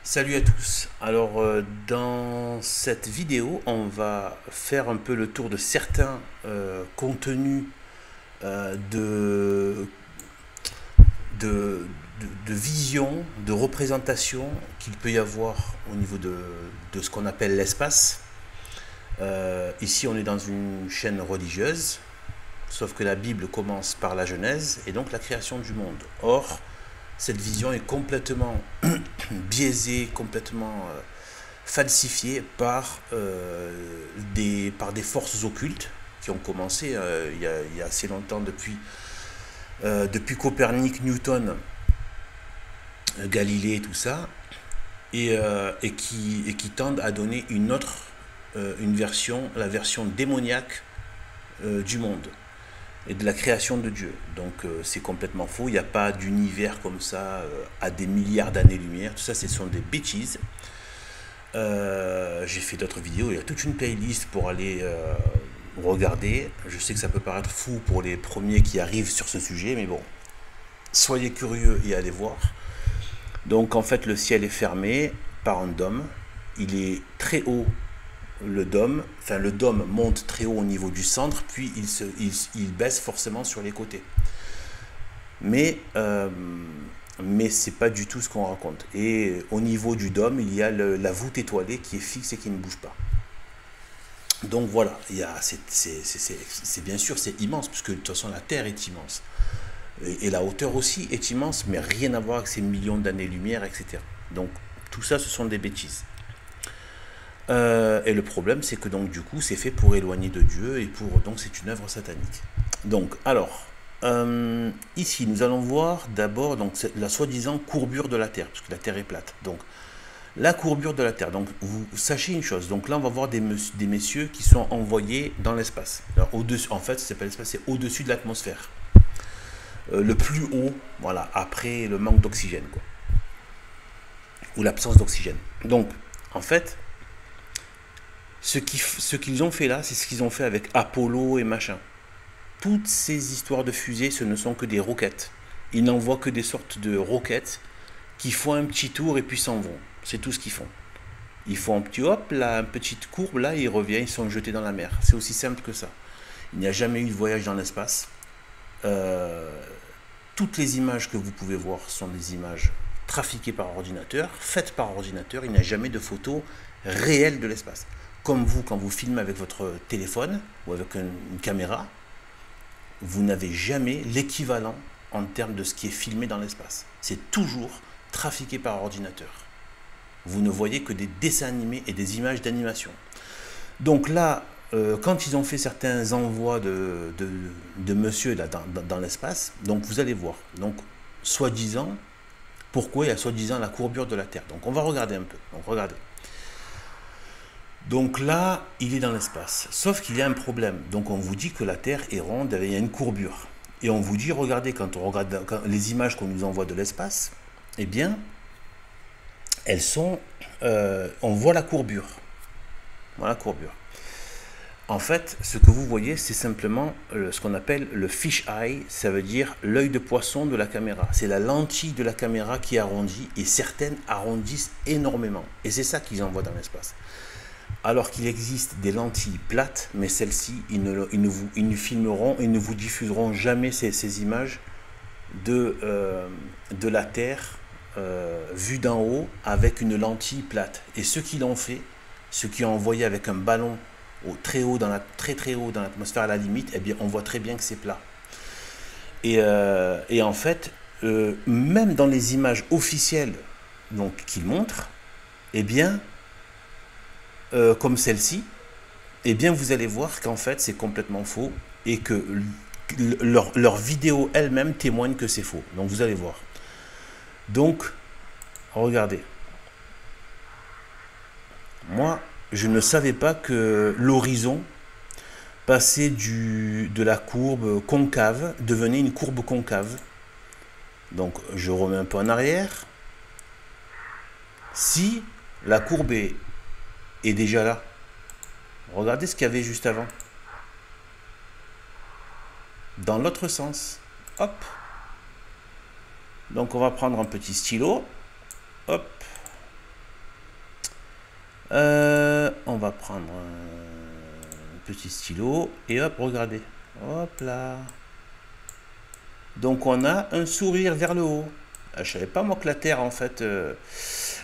Salut à tous. Alors dans cette vidéo, on va faire un peu le tour de certains contenus de, de vision, de représentation qu'il peut y avoir au niveau de ce qu'on appelle l'espace. Ici, on est dans une chaîne religieuse, sauf que la Bible commence par la Genèse et donc la création du monde. Or, cette vision est complètement biaisée, complètement falsifiée par des forces occultes qui ont commencé il y a assez longtemps, depuis Copernic, Newton, Galilée, tout ça, et qui tendent à donner une version, la version démoniaque du monde et de la création de Dieu. Donc c'est complètement faux, il n'y a pas d'univers comme ça à des milliards d'années-lumière, tout ça ce sont des bêtises. J'ai fait d'autres vidéos, il y a toute une playlist pour aller regarder. Je sais que ça peut paraître fou pour les premiers qui arrivent sur ce sujet, mais bon, soyez curieux et allez voir. Donc en fait le ciel est fermé par un dôme, il est très haut, le dôme monte très haut au niveau du centre, puis il baisse forcément sur les côtés. Mais, euh, mais c'est pas du tout ce qu'on raconte. Et au niveau du dôme, il y a la voûte étoilée qui est fixe et qui ne bouge pas. Donc voilà, c'est bien sûr c'est immense, puisque de toute façon la Terre est immense. Et la hauteur aussi est immense, mais rien à voir avec ces millions d'années-lumière, etc. Donc tout ça, ce sont des bêtises. Et le problème, c'est que donc du coup, c'est fait pour éloigner de Dieu et donc c'est une œuvre satanique. Donc, alors, ici, nous allons voir d'abord donc la soi-disant courbure de la Terre, parce que la Terre est plate. Donc, la courbure de la Terre. Donc, vous sachez une chose. Donc là, on va voir des messieurs qui sont envoyés dans l'espace. Alors, au-dessus, en fait, ça s'appelle l'espace, c'est au-dessus de l'atmosphère. Le plus haut, voilà, après le manque d'oxygène, quoi, ou l'absence d'oxygène. Donc, en fait, ce qu'ils ont fait là, c'est ce qu'ils ont fait avec Apollo et machin. Toutes ces histoires de fusées, ce ne sont que des roquettes. Ils n'envoient que des sortes de roquettes qui font un petit tour et puis s'en vont. C'est tout ce qu'ils font. Ils font un petit hop, là, une petite courbe, là, et ils reviennent, ils sont jetés dans la mer. C'est aussi simple que ça. Il n'y a jamais eu de voyage dans l'espace. Euh, Toutes les images que vous pouvez voir sont des images trafiquées par ordinateur, faites par ordinateur. Il n'y a jamais de photos réelles de l'espace. Comme vous, quand vous filmez avec votre téléphone ou avec une caméra, vous n'avez jamais l'équivalent en termes de ce qui est filmé dans l'espace. C'est toujours trafiqué par ordinateur. Vous ne voyez que des dessins animés et des images d'animation. Donc là, quand ils ont fait certains envois de monsieur là, dans l'espace, donc vous allez voir. Donc, soi-disant, pourquoi il y a soi-disant la courbure de la Terre. Donc on va regarder un peu. Donc regardez. Donc là, il est dans l'espace. Sauf qu'il y a un problème. Donc on vous dit que la Terre est ronde, il y a une courbure. Et on vous dit, regardez, quand on regarde les images qu'on nous envoie de l'espace, eh bien, elles sont... on voit la courbure. Voilà la courbure. En fait, ce que vous voyez, c'est simplement ce qu'on appelle le fish eye, ça veut dire l'œil de poisson de la caméra. C'est la lentille de la caméra qui arrondit, et certaines arrondissent énormément. Et c'est ça qu'ils envoient dans l'espace. Alors qu'il existe des lentilles plates, mais celles-ci, ils ne filmeront, ils ne vous diffuseront jamais ces images de la Terre vue d'en haut avec une lentille plate. Et ceux qui l'ont fait, ceux qui ont envoyé avec un ballon très haut très très haut dans l'atmosphère à la limite, eh bien on voit très bien que c'est plat. Et en fait, même dans les images officielles donc qu'ils montrent, eh bien comme celle-ci, eh bien vous allez voir qu'en fait c'est complètement faux et que leur vidéo elle-même témoigne que c'est faux. Donc vous allez voir. Donc, regardez. Moi, je ne savais pas que l'horizon passait de la courbe concave, devenait une courbe concave. Donc, je remets un peu en arrière. Si la courbe est déjà là, regardez ce qu'il y avait juste avant. Dans l'autre sens. Hop. Donc, on va prendre un petit stylo. Hop. On va prendre un petit stylo et hop, regardez. Hop là. Donc on a un sourire vers le haut. Je savais pas moi que la Terre, en fait,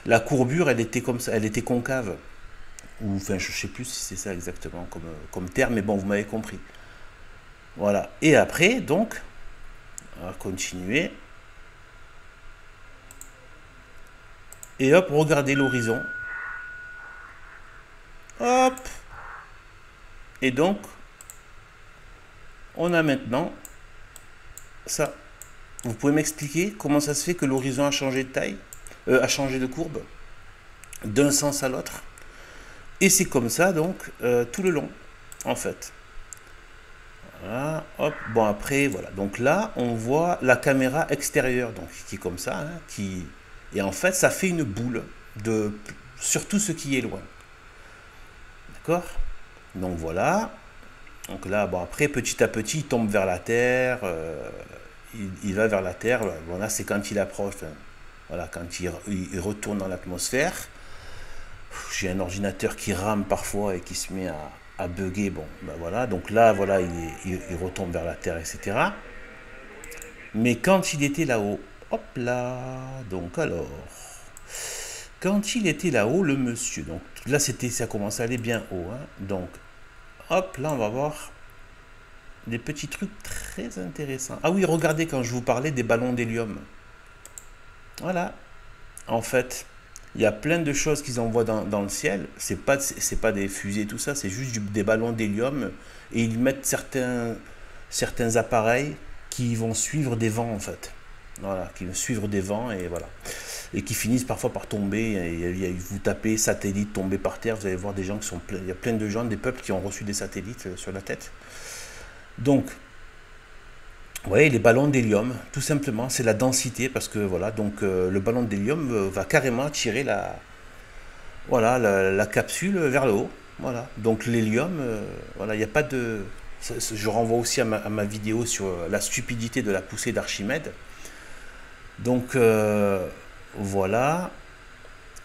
la courbure, elle était comme ça, elle était concave. Ou enfin, je sais plus si c'est ça exactement comme terme, mais bon, vous m'avez compris. Voilà. Et après, donc, on va continuer. Et hop, regardez l'horizon. Hop. Et donc, on a maintenant ça. Vous pouvez m'expliquer comment ça se fait que l'horizon a changé de taille, a changé de courbe, d'un sens à l'autre. Et c'est comme ça, donc, tout le long, en fait. Voilà, hop. Bon, après, voilà. Donc là, on voit la caméra extérieure, donc, qui est comme ça, hein, et en fait, ça fait une boule sur tout ce qui est loin. D'accord? Donc voilà. Donc là, bon, après, petit à petit, il tombe vers la Terre. Il va vers la Terre. Bon, là, c'est quand il approche. Hein. Voilà, quand il retourne dans l'atmosphère. J'ai un ordinateur qui rame parfois et qui se met à bugger. Bon, ben voilà. Donc là, voilà, il retombe vers la Terre, etc. Mais quand il était là-haut, hop là. Donc alors, quand il était là-haut, le monsieur. Donc là, ça commence à aller bien haut. Hein. Donc, hop, là, on va voir des petits trucs très intéressants. Ah oui, regardez quand je vous parlais des ballons d'hélium. Voilà. En fait, il y a plein de choses qu'ils envoient dans le ciel. C'est pas des fusées, tout ça. C'est juste des ballons d'hélium. Et ils mettent certains appareils qui vont suivre des vents, en fait. Voilà, qui vont suivre des vents et voilà. Et qui finissent parfois par tomber. Et vous tapez satellite tomber par terre, vous allez voir des gens qui sont pleins. Il y a plein de gens, des peuples qui ont reçu des satellites sur la tête. Donc, vous voyez, les ballons d'hélium, tout simplement, c'est la densité, parce que voilà, donc le ballon d'hélium va carrément tirer voilà, la capsule vers le haut. Voilà, donc l'hélium, voilà, il n'y a pas de. Je renvoie aussi à ma vidéo sur la stupidité de la poussée d'Archimède. Donc voilà.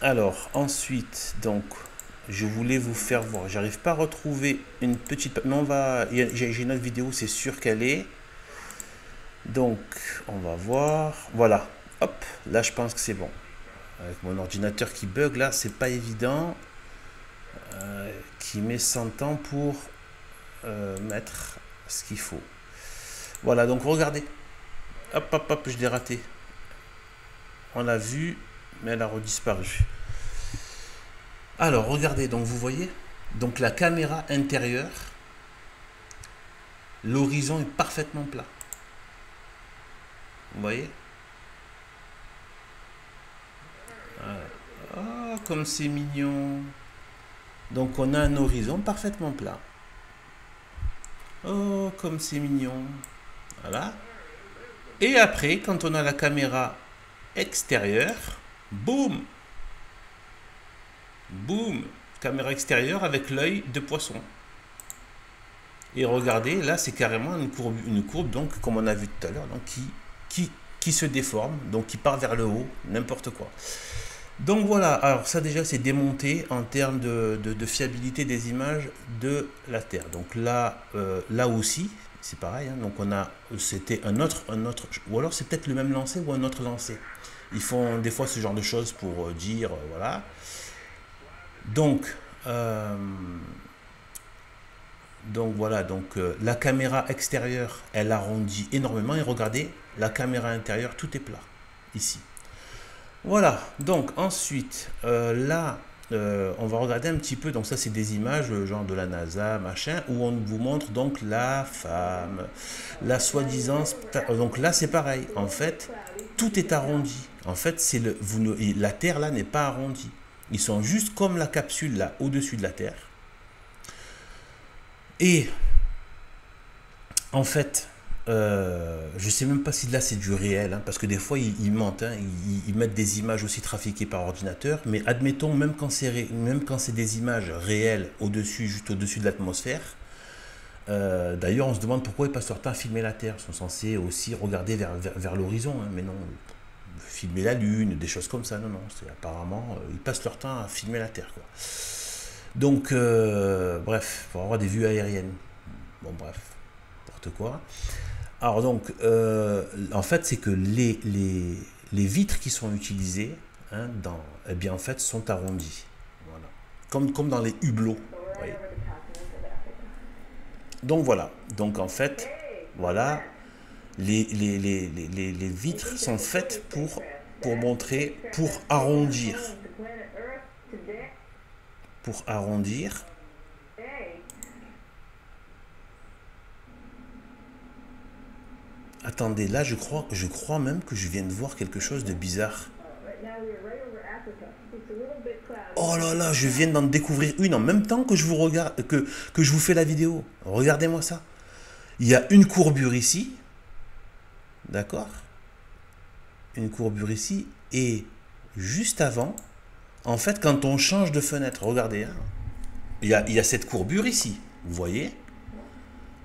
Alors ensuite, donc je voulais vous faire voir. J'arrive pas à retrouver une petite. Mais j'ai une autre vidéo, c'est sûr qu'elle est. Donc, on va voir. Voilà. Hop. Là, je pense que c'est bon. Avec mon ordinateur qui bug, là, c'est pas évident. Qui met 100 ans pour mettre ce qu'il faut. Voilà, donc regardez. Hop, hop, hop, je l'ai raté. On l'a vu, mais elle a redisparu. Alors, regardez, donc vous voyez. Donc, la caméra intérieure, l'horizon est parfaitement plat. Vous voyez? Oh, comme c'est mignon. Donc on a un horizon parfaitement plat. Oh, comme c'est mignon. Voilà. Et après, quand on a la caméra extérieure, boum, boum, caméra extérieure avec l'œil de poisson. Et regardez, là c'est carrément une courbe, donc comme on a vu tout à l'heure, donc qui se déforme, donc qui part vers le haut, n'importe quoi. Donc voilà, alors ça déjà c'est démonté en termes de fiabilité des images de la Terre. Donc là, là aussi, c'est pareil, hein, donc c'était un autre, ou alors c'est peut-être le même lancer ou un autre lancer. Ils font des fois ce genre de choses pour dire, voilà. Donc voilà, donc la caméra extérieure, elle arrondit énormément et regardez, la caméra intérieure, tout est plat, ici. Voilà, donc ensuite, là, on va regarder un petit peu, donc ça c'est des images, genre de la NASA, machin, où on vous montre donc la femme, la soi-disant, donc là c'est pareil, en fait, tout est arrondi, en fait, la Terre là n'est pas arrondie, ils sont juste comme la capsule là, au-dessus de la Terre, et en fait, je sais même pas si là c'est du réel, hein, parce que des fois ils mentent, hein, ils mettent des images aussi trafiquées par ordinateur, mais admettons, même quand c'est des images réelles juste au-dessus de l'atmosphère, d'ailleurs on se demande pourquoi ils passent leur temps à filmer la Terre, ils sont censés aussi regarder vers l'horizon, hein, mais non, filmer la Lune, des choses comme ça. Non, non, apparemment, ils passent leur temps à filmer la Terre, quoi. Donc, bref, pour avoir des vues aériennes. Bon, bref, n'importe quoi. Alors donc, en fait, c'est que les vitres qui sont utilisées, hein, eh bien, en fait, sont arrondies. Voilà. Comme dans les hublots. Voyez. Donc voilà. Donc en fait, voilà, les vitres sont faites pour montrer, pour arrondir. Pour arrondir. Attendez, là je crois même que je viens de voir quelque chose de bizarre. Oh là là, je viens d'en découvrir une en même temps que je vous regarde, que je vous fais la vidéo. Regardez-moi ça. Il y a une courbure ici. D'accord? Une courbure ici. Et juste avant, en fait, quand on change de fenêtre, regardez, hein, il y a cette courbure ici. Vous voyez?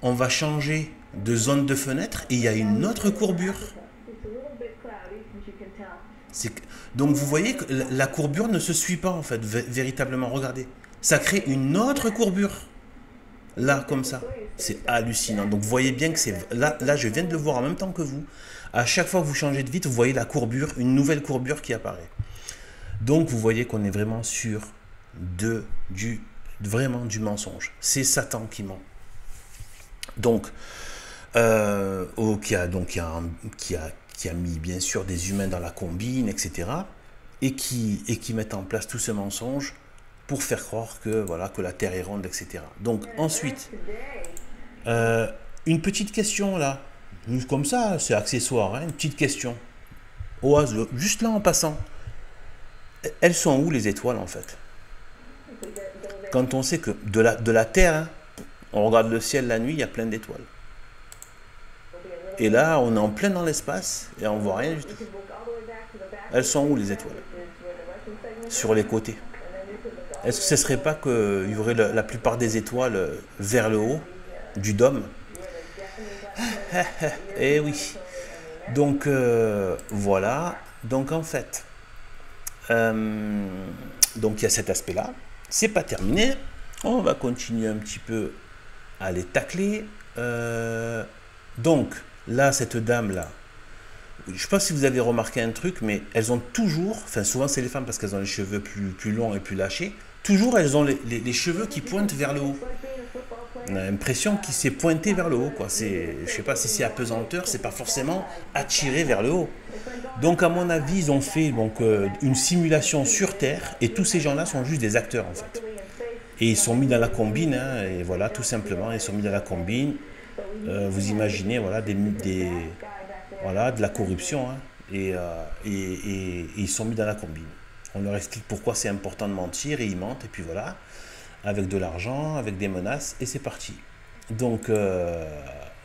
On va changer de zone de fenêtre et il y a une autre courbure. Donc vous voyez que la courbure ne se suit pas en fait, véritablement. Regardez, ça crée une autre courbure. Là, comme ça. C'est hallucinant. Donc vous voyez bien que c'est... Là, je viens de le voir en même temps que vous. À chaque fois que vous changez de vitre, vous voyez la courbure, une nouvelle courbure qui apparaît. Donc vous voyez qu'on est vraiment sur vraiment du mensonge. C'est Satan qui ment. Donc, qui a mis bien sûr des humains dans la combine, etc. Et qui mettent en place tout ce mensonge pour faire croire que, voilà, que la Terre est ronde, etc. Donc ensuite, une petite question là, comme ça, c'est accessoire, hein, une petite question, au hasard, juste là en passant. Elles sont où les étoiles en fait? Quand on sait que de la Terre, hein, on regarde le ciel la nuit, il y a plein d'étoiles. Et là, on est en plein dans l'espace et on voit rien du tout. Elles sont où les étoiles? Sur les côtés. Est-ce que ce ne serait pas qu'il y aurait la plupart des étoiles vers le haut du dôme? Eh oui. Donc, voilà. Donc, en fait, donc il y a cet aspect-là. C'est pas terminé. On va continuer un petit peu à les tacler. Donc, là, cette dame-là, je ne sais pas si vous avez remarqué un truc, mais elles ont toujours, enfin souvent c'est les femmes parce qu'elles ont les cheveux plus longs et plus lâchés, toujours elles ont les cheveux qui pointent vers le haut. On a l'impression qu'il s'est pointé vers le haut, quoi. Je ne sais pas si c'est apesanteur, c'est pas forcément attiré vers le haut. Donc à mon avis, ils ont fait donc, une simulation sur Terre et tous ces gens-là sont juste des acteurs en fait. Et ils sont mis dans la combine, hein, et voilà, tout simplement, ils sont mis dans la combine. Vous imaginez, voilà, voilà, de la corruption, hein, et ils sont mis dans la combine. On leur explique pourquoi c'est important de mentir et ils mentent, et puis voilà, avec de l'argent, avec des menaces, et c'est parti. Donc,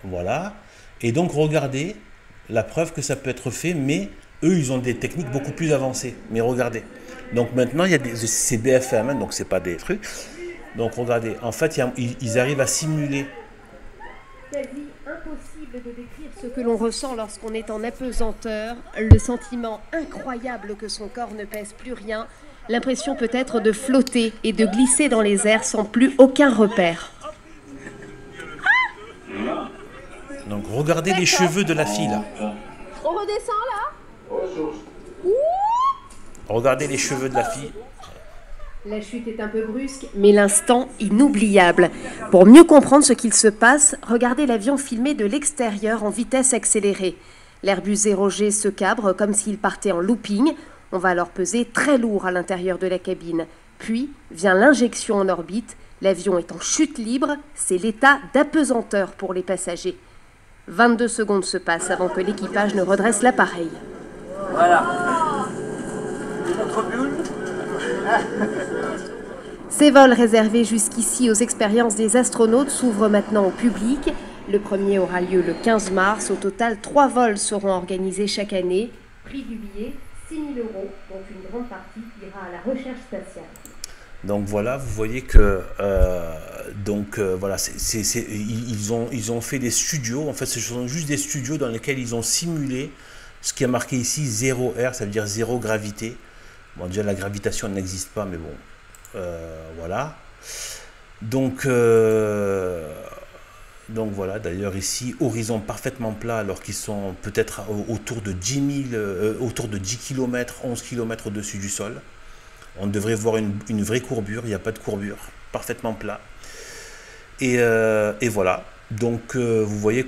voilà. Et donc, regardez la preuve que ça peut être fait, mais eux, ils ont des techniques beaucoup plus avancées. Mais regardez. Donc maintenant, il y a c'est BFM, hein, donc c'est pas des trucs. Donc regardez, en fait, ils arrivent à simuler. Quasi impossible de décrire ce que l'on ressent lorsqu'on est en apesanteur, le sentiment incroyable que son corps ne pèse plus rien, l'impression peut-être de flotter et de glisser dans les airs sans plus aucun repère. Donc regardez les cheveux de la fille là. On redescend là? Regardez les cheveux de la fille. La chute est un peu brusque, mais l'instant inoubliable. Pour mieux comprendre ce qu'il se passe, regardez l'avion filmé de l'extérieur en vitesse accélérée. L'Airbus 0G se cabre comme s'il partait en looping. On va alors peser très lourd à l'intérieur de la cabine. Puis vient l'injection en orbite. L'avion est en chute libre. C'est l'état d'apesanteur pour les passagers. 22 secondes se passent avant que l'équipage ne redresse l'appareil. Voilà. Notre bulle. Ces vols réservés jusqu'ici aux expériences des astronautes s'ouvrent maintenant au public. Le premier aura lieu le 15 mars. Au total, 3 vols seront organisés chaque année. Prix du billet, 6 000 €, dont une grande partie ira à la recherche spatiale. Donc voilà, vous voyez que voilà, ils ont fait des studios. En fait, ce sont juste des studios dans lesquels ils ont simulé Ce qui est marqué ici, 0 R, ça veut dire 0 gravité. Bon, déjà, la gravitation n'existe pas, mais bon, voilà. Donc voilà, d'ailleurs ici, horizon parfaitement plat, alors qu'ils sont peut-être autour de 10 000, autour de 10 km, 11 km au-dessus du sol. On devrait voir une vraie courbure, il n'y a pas de courbure, parfaitement plat. Et voilà. Donc vous voyez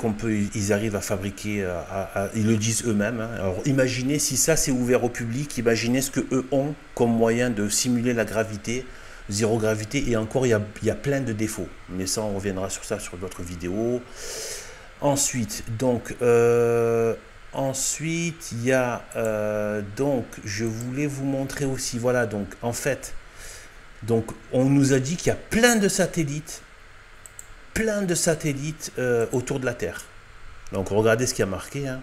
ils arrivent à fabriquer, ils le disent eux-mêmes. Hein. Alors imaginez si ça c'est ouvert au public, imaginez ce que eux ont comme moyen de simuler la gravité, zéro gravité, et encore il y a plein de défauts. Mais ça on reviendra sur ça sur d'autres vidéos. Ensuite, donc il y a donc je voulais vous montrer aussi, voilà, donc en fait, donc on nous a dit qu'il y a plein de satellites autour de la Terre. Donc regardez ce qui a marqué. Hein.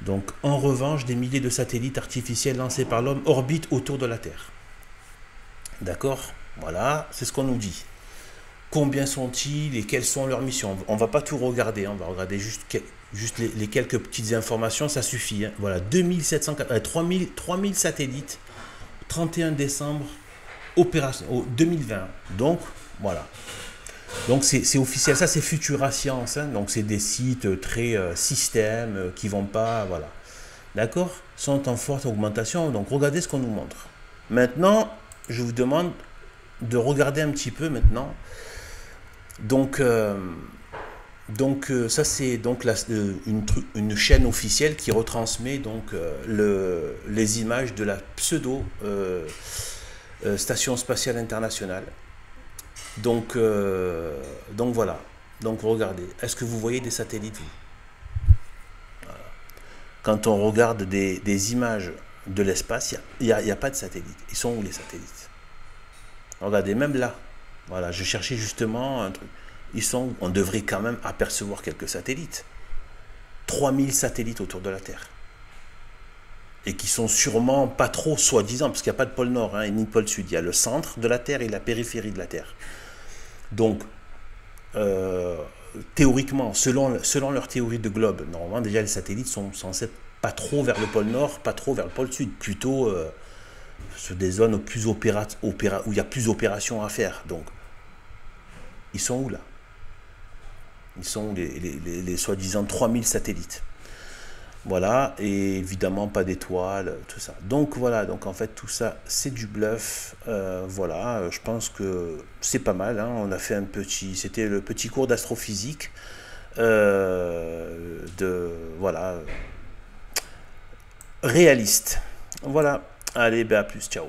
Donc en revanche, des milliers de satellites artificiels lancés par l'homme orbitent autour de la Terre. D'accord? Voilà, c'est ce qu'on nous dit. Combien sont-ils et quelles sont leurs missions? On ne va pas tout regarder, hein. On va regarder juste les quelques petites informations, ça suffit. Hein. Voilà, 3000 satellites, 31 décembre, opération 2020. Donc, voilà. Donc c'est officiel, ça c'est Futura Science, hein. Donc c'est des sites très systèmes qui vont pas, voilà, d'accord, sont en forte augmentation. Donc regardez ce qu'on nous montre. Maintenant, je vous demande de regarder un petit peu maintenant. Donc ça c'est donc une chaîne officielle qui retransmet donc les images de la pseudo station spatiale internationale. Donc voilà. Donc regardez. Est-ce que vous voyez des satellites, vous? Voilà. Quand on regarde des images de l'espace, il n'y a pas de satellites. Ils sont où les satellites? Regardez, même là. Voilà, je cherchais justement un truc. On devrait quand même apercevoir quelques satellites. 3000 satellites autour de la Terre. Et qui sont sûrement pas trop, soi-disant, parce qu'il n'y a pas de pôle Nord, hein, ni de pôle Sud. Il y a le centre de la Terre et la périphérie de la Terre. Donc, théoriquement, selon leur théorie de globe, normalement, déjà, les satellites sont censés être pas trop vers le pôle Nord, pas trop vers le pôle Sud, plutôt sur des zones où il y a plus d'opérations à faire. Donc, ils sont où, là? Ils sont les soi-disant 3000 satellites. Voilà, et évidemment pas d'étoiles, tout ça. Donc voilà, donc en fait tout ça c'est du bluff. Voilà, je pense que c'est pas mal. Hein. On a fait c'était le petit cours d'astrophysique. Voilà, réaliste. Voilà, allez, ben à plus, ciao.